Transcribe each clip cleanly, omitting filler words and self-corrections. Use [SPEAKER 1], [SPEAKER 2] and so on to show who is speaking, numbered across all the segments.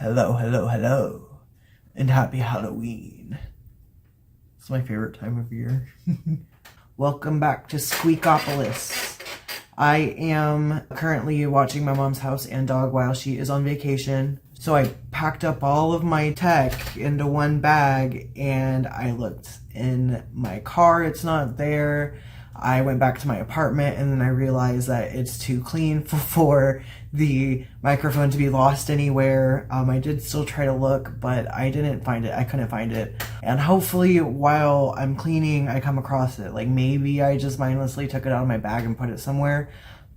[SPEAKER 1] Hello, hello, hello, and happy Halloween. It's my favorite time of year. Welcome back to Squeakopolis. I am currently watching my mom's house and dog while she is on vacation. So I packed up all of my tech into one bag and I looked in my car, it's not there. I went back to my apartment and then I realized that it's too clean for the microphone to be lost anywhere. I did still try to look, but I didn't find it. I couldn't find it. And hopefully while I'm cleaning, I come across it. Like maybe I just mindlessly took it out of my bag and put it somewhere.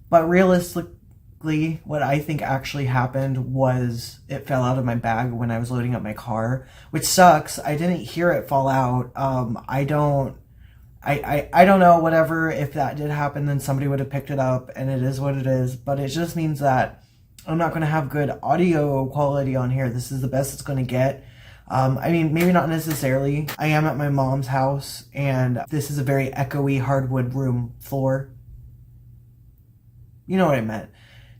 [SPEAKER 1] But realistically, what I think actually happened was it fell out of my bag when I was loading up my car, which sucks. I didn't hear it fall out. I don't know, whatever, if that did happen, then somebody would have picked it up and it is what it is, but it just means that I'm not going to have good audio quality on here. This is the best it's going to get. I mean, maybe not necessarily. I am at my mom's house and this is a very echoey hardwood room floor. You know what I meant.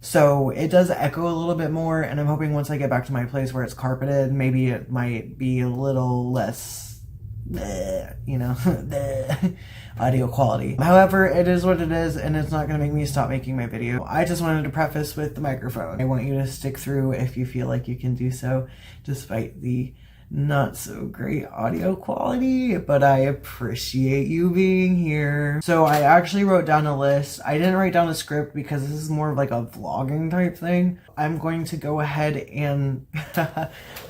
[SPEAKER 1] So it does echo a little bit more, and I'm hoping once I get back to my place where it's carpeted, maybe it might be a little less audio quality. However, it is what it is, and it's not going to make me stop making my video. I just wanted to preface with the microphone. I want you to stick through if you feel like you can do so, despite the not so great audio quality, but I appreciate you being here. So I actually wrote down a list. I didn't write down a script because this is more of like a vlogging type thing. I'm going to go ahead and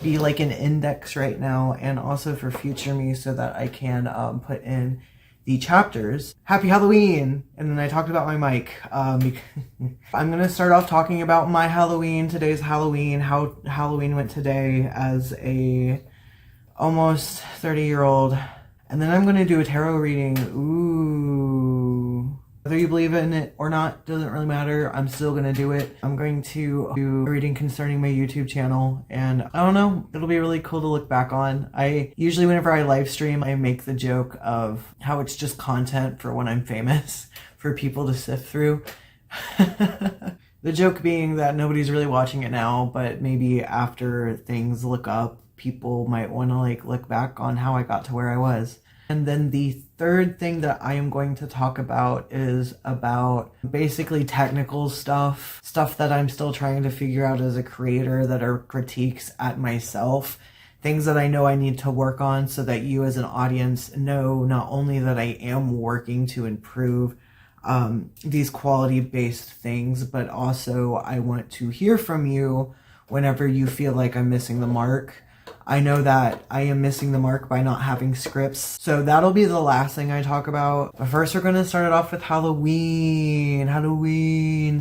[SPEAKER 1] be like an index right now, and also for future me, so that I can put in the chapters. Happy Halloween! And then I talked about my mic. I'm gonna start off talking about my Halloween. Today's Halloween, how Halloween went today as a almost 30-year-old. And then I'm gonna do a tarot reading. Ooh. Whether you believe in it or not, doesn't really matter. I'm still gonna do it. I'm going to do a reading concerning my YouTube channel, and I don't know, it'll be really cool to look back on. I usually, whenever I live stream, I make the joke of how it's just content for when I'm famous for people to sift through. The joke being that nobody's really watching it now, but maybe after things look up, people might want to like look back on how I got to where I was. And then the third thing that I am going to talk about is about basically technical stuff that I'm still trying to figure out as a creator, that are critiques at myself, things that I know I need to work on, so that you as an audience know not only that I am working to improve these quality-based things, but also I want to hear from you whenever you feel like I'm missing the mark. I know that I am missing the mark by not having scripts. So that'll be the last thing I talk about. But first we're going to start it off with Halloween.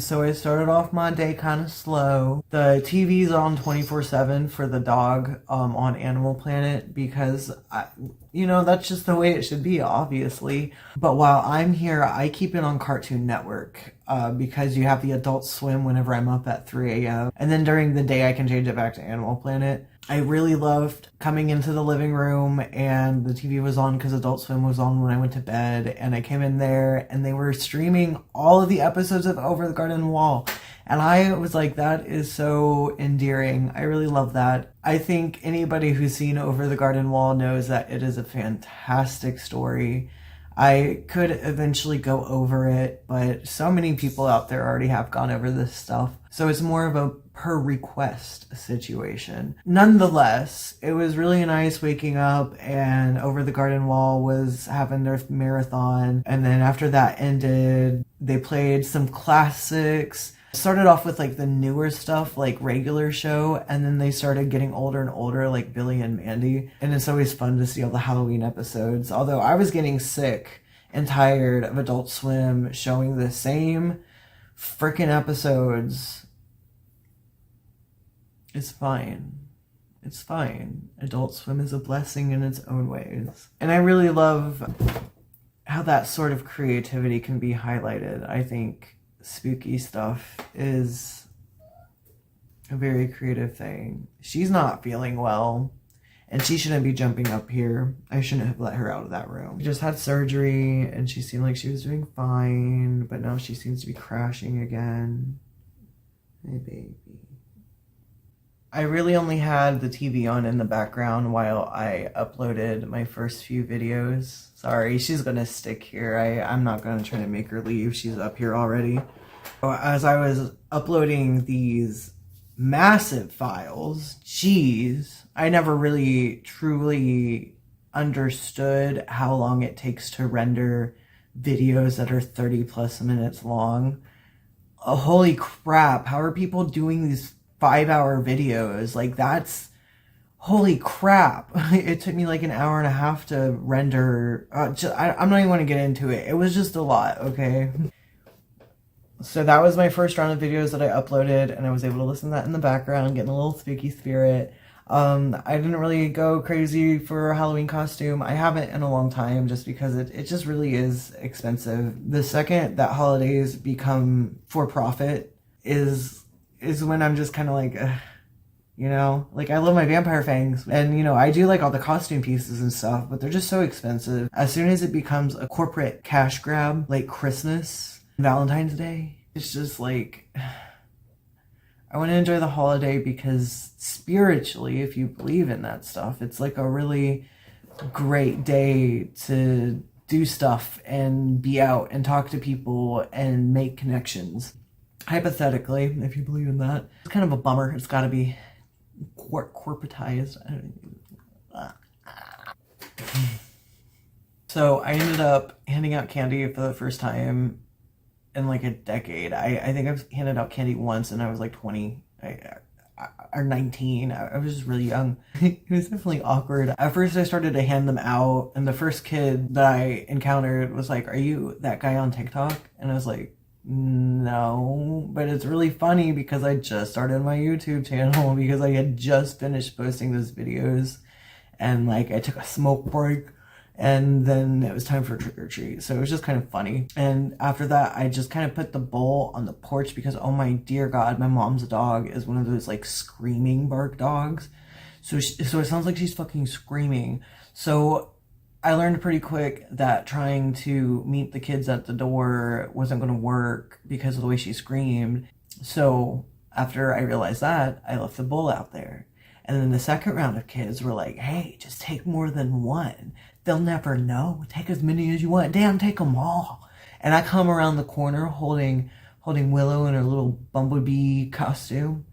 [SPEAKER 1] So I started off my day kind of slow. The TV's on 24/7 for the dog on Animal Planet, because that's just the way it should be, obviously. But while I'm here, I keep it on Cartoon Network because you have the Adult Swim whenever I'm up at 3 a.m. And then during the day I can change it back to Animal Planet. I really loved coming into the living room and the TV was on because Adult Swim was on when I went to bed, and I came in there and they were streaming all of the episodes of Over the Garden Wall. And I was like, that is so endearing. I really love that. I think anybody who's seen Over the Garden Wall knows that it is a fantastic story. I could eventually go over it, but so many people out there already have gone over this stuff. So it's more of a per request situation. Nonetheless, it was really nice waking up and Over the Garden Wall was having their marathon. And then after that ended, they played some classics. Started off with like the newer stuff, like regular show, and then they started getting older and older, like Billy and Mandy. And it's always fun to see all the Halloween episodes. Although I was getting sick and tired of Adult Swim showing the same freaking episodes. It's fine. It's fine. Adult Swim is a blessing in its own ways. And I really love how that sort of creativity can be highlighted. I think spooky stuff is a very creative thing. She's not feeling well, and she shouldn't be jumping up here. I shouldn't have let her out of that room. She just had surgery, and she seemed like she was doing fine, but now she seems to be crashing again. Hey, baby. I really only had the TV on in the background while I uploaded my first few videos. Sorry, she's gonna stick here. I'm not gonna try to make her leave. She's up here already. As I was uploading these massive files, geez, I never really truly understood how long it takes to render videos that are 30 plus minutes long. Oh, holy crap, how are people doing these 5-hour videos? Like, that's holy crap. It took me like an hour and a half to render. I'm not even going to get into it. It was just a lot, okay? So that was my first round of videos that I uploaded, and I was able to listen to that in the background, getting a little spooky spirit. I didn't really go crazy for a Halloween costume. I haven't in a long time, just because it just really is expensive. The second that holidays become for profit is when I'm just kind of like, you know, like I love my vampire fangs, and you know, I do like all the costume pieces and stuff, but they're just so expensive. As soon as it becomes a corporate cash grab, like Christmas, Valentine's Day, it's just like, I want to enjoy the holiday because spiritually, if you believe in that stuff, it's like a really great day to do stuff and be out and talk to people and make connections. Hypothetically, if you believe in that, it's kind of a bummer. It's got to be corporatized. So I ended up handing out candy for the first time in like a decade. I think I've handed out candy once and I was like 20 or 19. I was just really young. It was definitely awkward. At first I started to hand them out, and the first kid that I encountered was like, "Are you that guy on TikTok?" And I was like, "No," but it's really funny because I just started my YouTube channel because I had just finished posting those videos, and like I took a smoke break. And then it was time for trick or treat. So it was just kind of funny. And after that, I just kind of put the bowl on the porch because, oh my dear God, my mom's dog is one of those like screaming bark dogs. So it sounds like she's fucking screaming. So I learned pretty quick that trying to meet the kids at the door wasn't going to work because of the way she screamed. So after I realized that, I left the bowl out there. And then the second round of kids were like, "Hey, just take more than one. They'll never know. Take as many as you want. Damn, take them all." And I come around the corner holding Willow in her little bumblebee costume.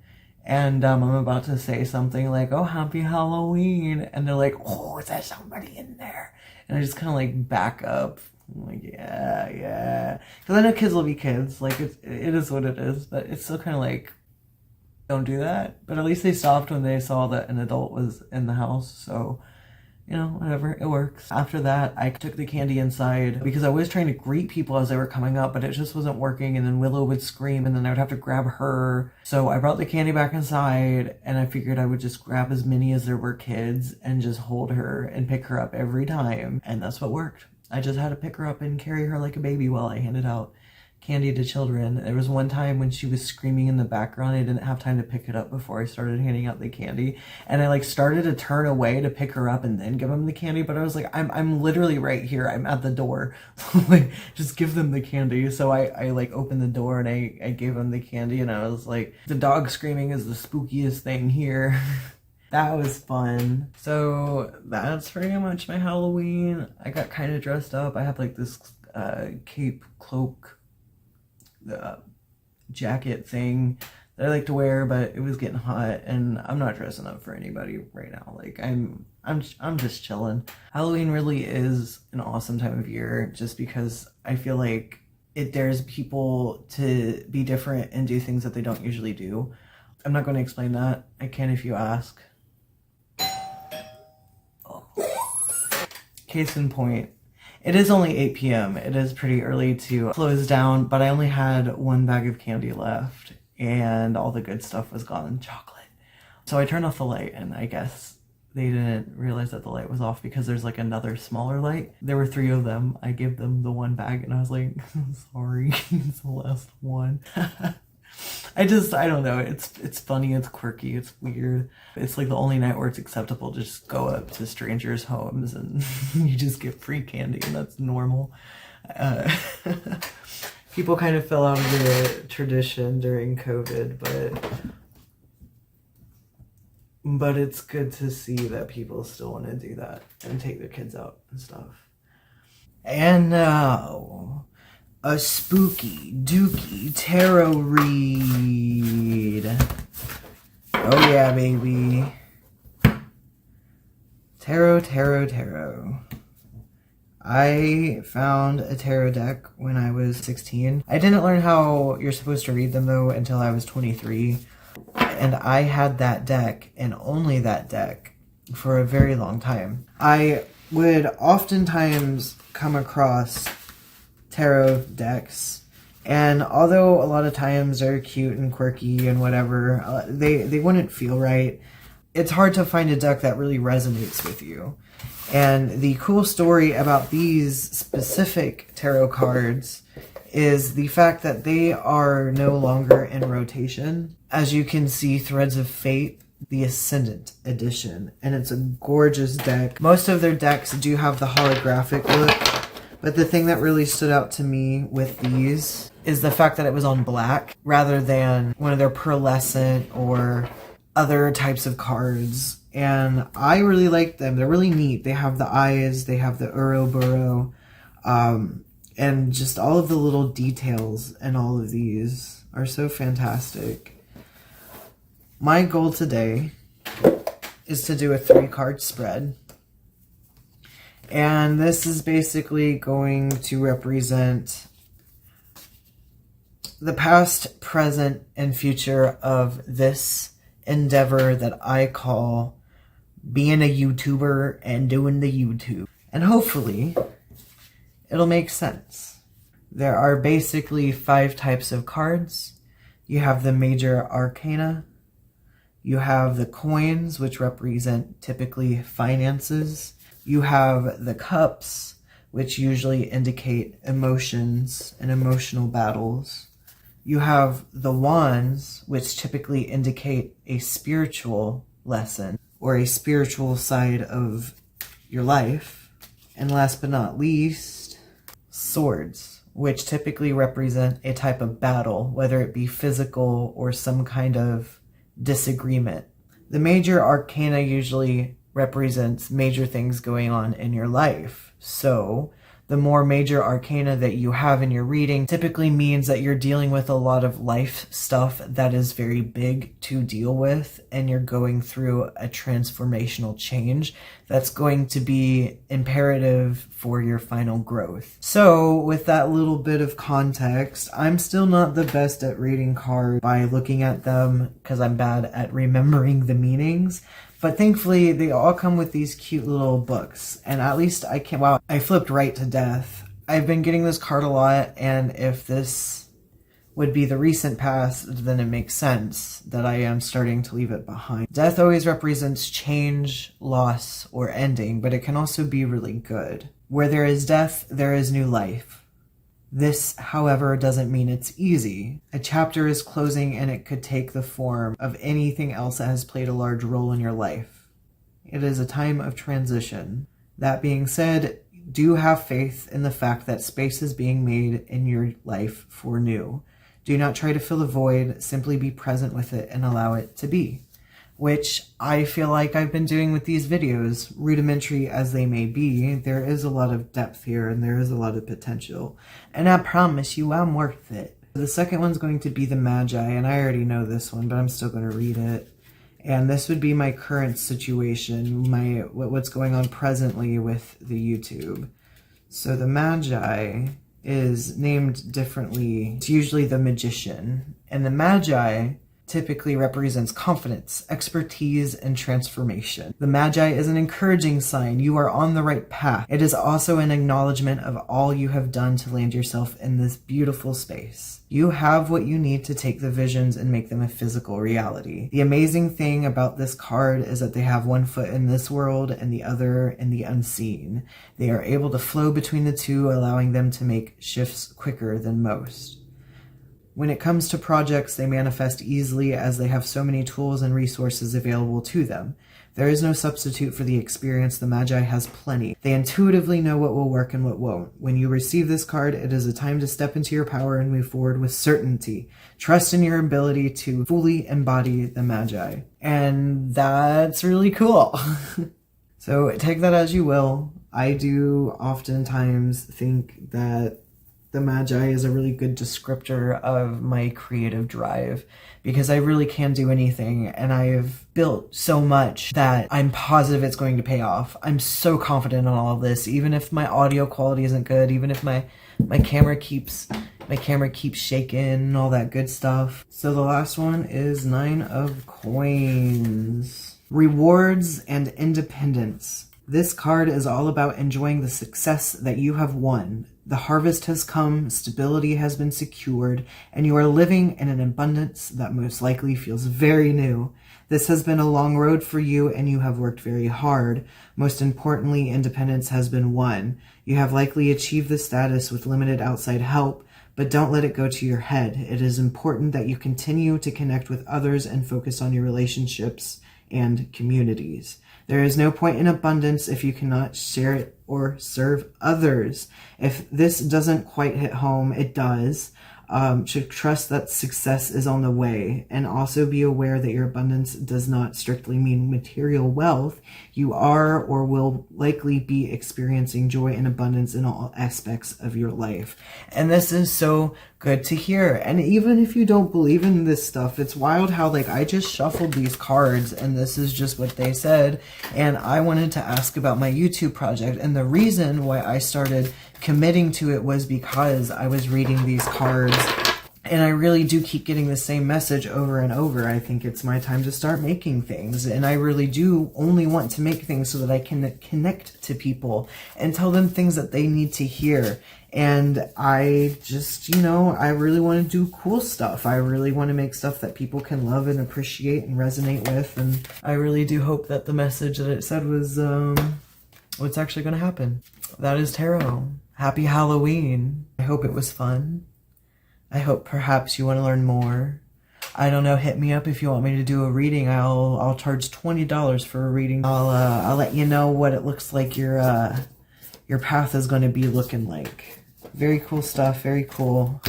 [SPEAKER 1] And I'm about to say something like, "Oh, happy Halloween." And they're like, "Oh, is there somebody in there?" And I just kind of like back up. I'm like, yeah. Because I know kids will be kids. Like, it is what it is. But it's still kind of like, don't do that. But at least they stopped when they saw that an adult was in the house. So, you know, whatever, it works. After that, I took the candy inside because I was trying to greet people as they were coming up, but it just wasn't working. And then Willow would scream and then I would have to grab her. So I brought the candy back inside and I figured I would just grab as many as there were kids and just hold her and pick her up every time. And that's what worked. I just had to pick her up and carry her like a baby while I handed out candy to children. There was one time when she was screaming in the background. I didn't have time to pick it up before I started handing out the candy, and I like started to turn away to pick her up and then give them the candy, but I was like, I'm literally right here. I'm at the door. Like, just give them the candy. So I like opened the door and I gave them the candy, and I was like, the dog screaming is the spookiest thing here. That was fun. So that's pretty much my Halloween. I got kind of dressed up. I have like this cape, cloak, jacket thing that I like to wear, but it was getting hot and I'm not dressing up for anybody right now. Like, I'm just chilling. Halloween really is an awesome time of year just because I feel like it dares people to be different and do things that they don't usually do. I'm not going to explain that. I can if you ask. Oh. Case in point, it is only 8 p.m. It is pretty early to close down, but I only had one bag of candy left and all the good stuff was gone. Chocolate. So I turned off the light, and I guess they didn't realize that the light was off because there's like another smaller light. There were 3 of them. I gave them the one bag and I was like, sorry, it's the last one. I don't know. It's funny. It's quirky. It's weird. It's like the only night where it's acceptable to just go up to strangers' homes and you just get free candy, and that's normal. People kind of fell out of the tradition during COVID, but But it's good to see that people still want to do that and take their kids out and stuff. And now, a spooky, dooky tarot read. Oh yeah, baby. Tarot, tarot, tarot. I found a tarot deck when I was 16. I didn't learn how you're supposed to read them though until I was 23. And I had that deck and only that deck for a very long time. I would oftentimes come across tarot decks, and although a lot of times they're cute and quirky and whatever, they wouldn't feel right. It's hard to find a deck that really resonates with you. And the cool story about these specific tarot cards is the fact that they are no longer in rotation. As you can see, Threads of Fate, the Ascendant edition, and it's a gorgeous deck. Most of their decks do have the holographic look, but the thing that really stood out to me with these is the fact that it was on black rather than one of their pearlescent or other types of cards. And I really like them. They're really neat. They have the eyes, they have the Ouroboros, and just all of the little details in all of these are so fantastic. My goal today is to do a 3-card spread. And this is basically going to represent the past, present, and future of this endeavor that I call being a YouTuber and doing the YouTube. And hopefully, it'll make sense. There are basically 5 types of cards. You have the major arcana. You have the coins, which represent typically finances. You have the cups, which usually indicate emotions and emotional battles. You have the wands, which typically indicate a spiritual lesson or a spiritual side of your life. And last but not least, swords, which typically represent a type of battle, whether it be physical or some kind of disagreement. The major arcana usually represents major things going on in your life. So the more major arcana that you have in your reading typically means that you're dealing with a lot of life stuff that is very big to deal with, and you're going through a transformational change that's going to be imperative for your final growth. So with that little bit of context, I'm still not the best at reading cards by looking at them because I'm bad at remembering the meanings. But thankfully, they all come with these cute little books. And at least I can, wow, I flipped right to death. I've been getting this card a lot, and if this would be the recent past, then it makes sense that I am starting to leave it behind. Death always represents change, loss, or ending, but it can also be really good. Where there is death, there is new life. This, however, doesn't mean it's easy. A chapter is closing, and it could take the form of anything else that has played a large role in your life. It is a time of transition. That being said, do have faith in the fact that space is being made in your life for new. Do not try to fill a void, simply be present with it and allow it to be. Which I feel like I've been doing with these videos, rudimentary as they may be. There is a lot of depth here and there is a lot of potential. And I promise you I'm worth it. The second one's going to be the Magi, and I already know this one, but I'm still going to read it. And this would be my current situation, what's going on presently with the YouTube. So the Magi is named differently. It's usually the Magician. And the Magi typically represents confidence, expertise, and transformation. The Magi is an encouraging sign you are on the right path. It is also an acknowledgement of all you have done to land yourself in this beautiful space. You have what you need to take the visions and make them a physical reality. The amazing thing about this card is that they have one foot in this world and the other in the unseen. They are able to flow between the two, allowing them to make shifts quicker than most. When it comes to projects, they manifest easily as they have so many tools and resources available to them. There is no substitute for the experience. The Magi has plenty. They intuitively know what will work and what won't. When you receive this card, it is a time to step into your power and move forward with certainty. Trust in your ability to fully embody the Magi. And that's really cool. So take that as you will. I do oftentimes think that the Magi is a really good descriptor of my creative drive, because I really can do anything, and I've built so much that I'm positive it's going to pay off. I'm so confident on all of this, even if my audio quality isn't good, even if my camera keeps shaking and all that good stuff. So the last one is 9 of Coins. Rewards and independence. This card is all about enjoying the success that you have won. The harvest has come, stability has been secured, and you are living in an abundance that most likely feels very new. This has been a long road for you, and you have worked very hard. Most importantly, independence has been won. You have likely achieved this status with limited outside help, but don't let it go to your head. It is important that you continue to connect with others and focus on your relationships and communities. There is no point in abundance if you cannot share it or serve others. If this doesn't quite hit home, it does. Should trust that success is on the way, and also be aware that your abundance does not strictly mean material wealth. You are or will likely be experiencing joy and abundance in all aspects of your life. And this is so good to hear. And even if you don't believe in this stuff, it's wild how I just shuffled these cards and this is just what they said. And I wanted to ask about my YouTube project, and the reason why I started committing to it was because I was reading these cards, and I really do keep getting the same message over and over. I think it's my time to start making things, and I really do only want to make things so that I can connect to people and tell them things that they need to hear. And I just, I really want to do cool stuff. I really want to make stuff that people can love and appreciate and resonate with, and I really do hope that the message that it said was what's actually going to happen. That is tarot. Happy Halloween. I hope it was fun. I hope perhaps you want to learn more. I don't know, hit me up if you want me to do a reading. I'll charge $20 for a reading. I'll let you know what it looks like your path is going to be looking like. Very cool stuff, very cool.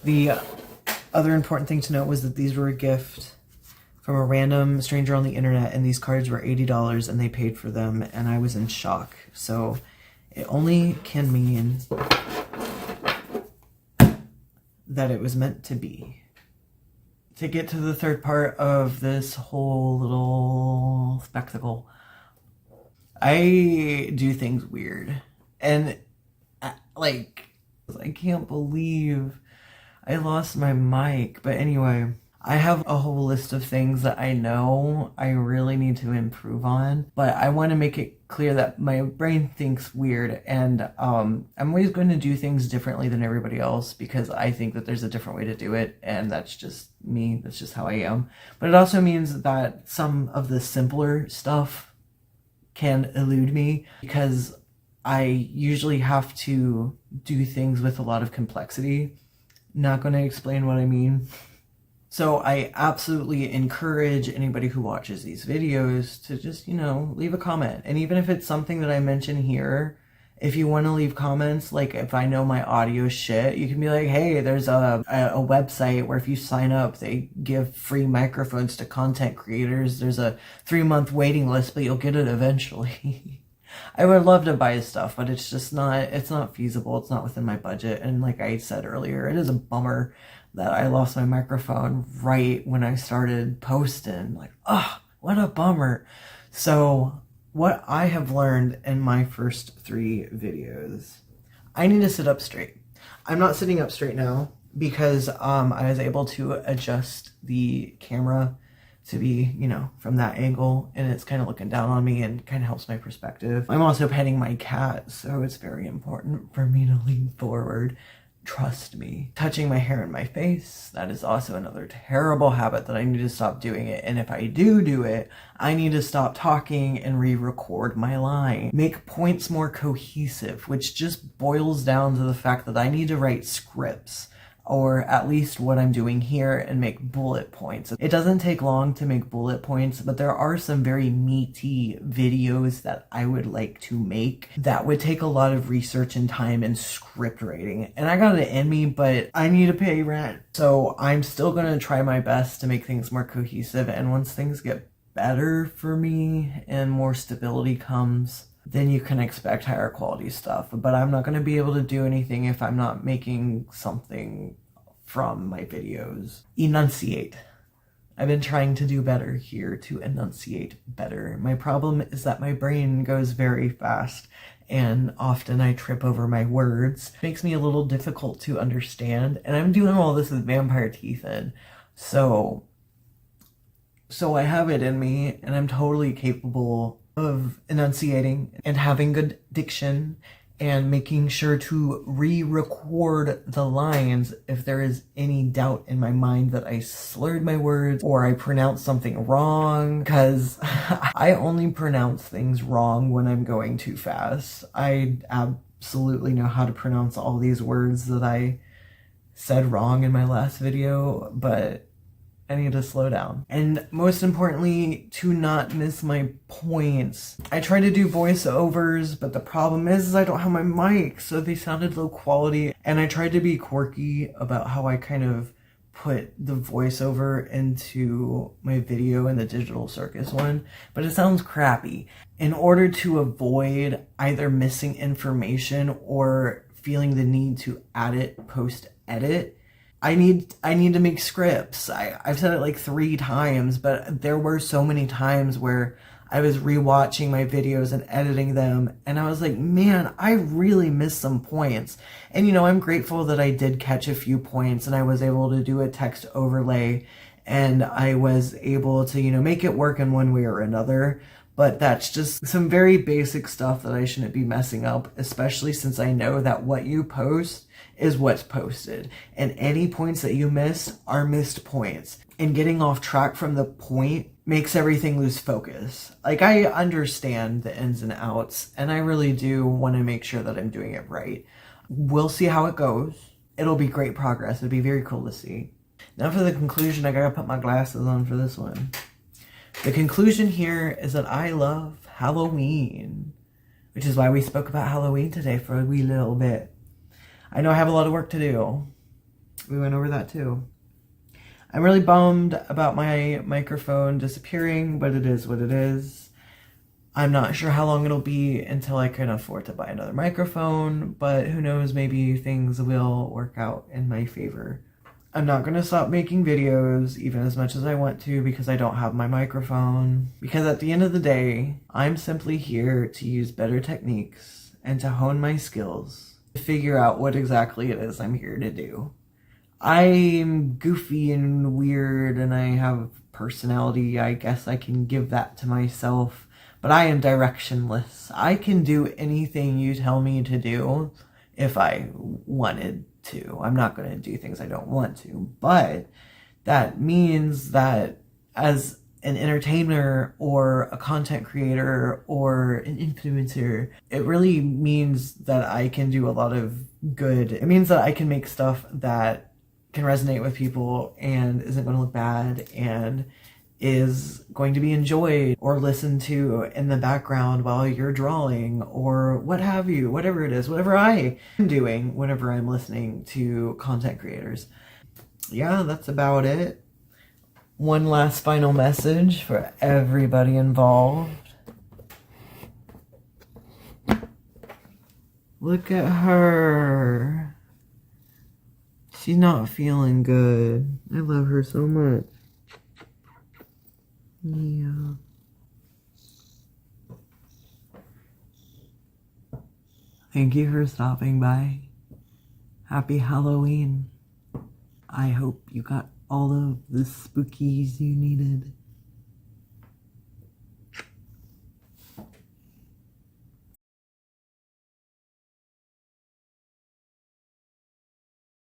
[SPEAKER 1] The other important thing to note was that these were a gift from a random stranger on the internet, and these cards were $80 and they paid for them, and I was in shock. So it only can mean that it was meant to be. To get to the third part of this whole little spectacle, I do things weird. And I can't believe I lost my mic. But anyway, I have a whole list of things that I know I really need to improve on, but I want to make it clear that my brain thinks weird, and I'm always going to do things differently than everybody else because I think that there's a different way to do it, and that's just me. That's just how I am. But it also means that some of the simpler stuff can elude me because I usually have to do things with a lot of complexity. Not going to explain what I mean. So I absolutely encourage anybody who watches these videos to just, leave a comment. And even if it's something that I mention here, if you want to leave comments, if I know my audio shit, you can be like, hey, there's a website where if you sign up, they give free microphones to content creators. There's a 3-month waiting list, but you'll get it eventually. I would love to buy stuff, but it's just it's not feasible. It's not within my budget. And like I said earlier, it is a bummer that I lost my microphone right when I started posting. What a bummer. So what I have learned in my first 3 videos, I need to sit up straight. I'm not sitting up straight now because I was able to adjust the camera to be, from that angle, and it's kind of looking down on me and kind of helps my perspective. I'm also petting my cat, so it's very important for me to lean forward. Trust me. Touching my hair and my face, that is also another terrible habit that I need to stop doing it. And if I do it, I need to stop talking and re-record my line. Make points more cohesive, which just boils down to the fact that I need to write scripts. or at least what I'm doing here, and make bullet points. It doesn't take long to make bullet points, but there are some very meaty videos that I would like to make that would take a lot of research and time and script writing. And I got it in me, but I need to pay rent. So I'm still gonna try my best to make things more cohesive, and once things get better for me and more stability comes, then you can expect higher quality stuff. But I'm not going to be able to do anything if I'm not making something from my videos. Enunciate. I've been trying to do better here, to enunciate better. My problem is that my brain goes very fast and often I trip over my words. It makes me a little difficult to understand, and I'm doing all this with vampire teeth in. So I have it in me, and I'm totally capable of enunciating and having good diction and making sure to re-record the lines if there is any doubt in my mind that I slurred my words or I pronounced something wrong, because I only pronounce things wrong when I'm going too fast. I absolutely know how to pronounce all these words that I said wrong in my last video, but I need to slow down. And most importantly, to not miss my points. I try to do voiceovers, but the problem is I don't have my mic, so they sounded low quality. And I tried to be quirky about how I kind of put the voiceover into my video in the Digital Circus one, but it sounds crappy. In order to avoid either missing information or feeling the need to add it post-edit, I need to make scripts. I've said it like 3 times, but there were so many times where I was rewatching my videos and editing them, and I was like, man, I really missed some points. And I'm grateful that I did catch a few points, and I was able to do a text overlay, and I was able to, make it work in one way or another. But that's just some very basic stuff that I shouldn't be messing up, especially since I know that what you post is what's posted. And any points that you miss are missed points. And getting off track from the point makes everything lose focus. Like, I understand the ins and outs, and I really do want to make sure that I'm doing it right. We'll see how it goes. It'll be great progress. It'll be very cool to see. Now for the conclusion, I gotta put my glasses on for this one. The conclusion here is that I love Halloween, which is why we spoke about Halloween today for a wee little bit. I know I have a lot of work to do. We went over that too. I'm really bummed about my microphone disappearing, but it is what it is. I'm not sure how long it'll be until I can afford to buy another microphone, but who knows, maybe things will work out in my favor. I'm not going to stop making videos, even as much as I want to, because I don't have my microphone. Because at the end of the day, I'm simply here to use better techniques and to hone my skills, to figure out what exactly it is I'm here to do. I'm goofy and weird, and I have personality. I guess I can give that to myself, but I am directionless. I can do anything you tell me to do if I wanted to. I'm not going to do things I don't want to, but that means that as an entertainer or a content creator or an influencer, it really means that I can do a lot of good. It means that I can make stuff that can resonate with people and isn't going to look bad and is going to be enjoyed or listened to in the background while you're drawing or what have you, whatever it is, whatever I am doing whenever I'm listening to content creators. Yeah, that's about it. One last final message for everybody involved. Look at her. She's not feeling good. I love her so much. Yeah. Thank you for stopping by. Happy Halloween. I hope you got all of the spookies you needed.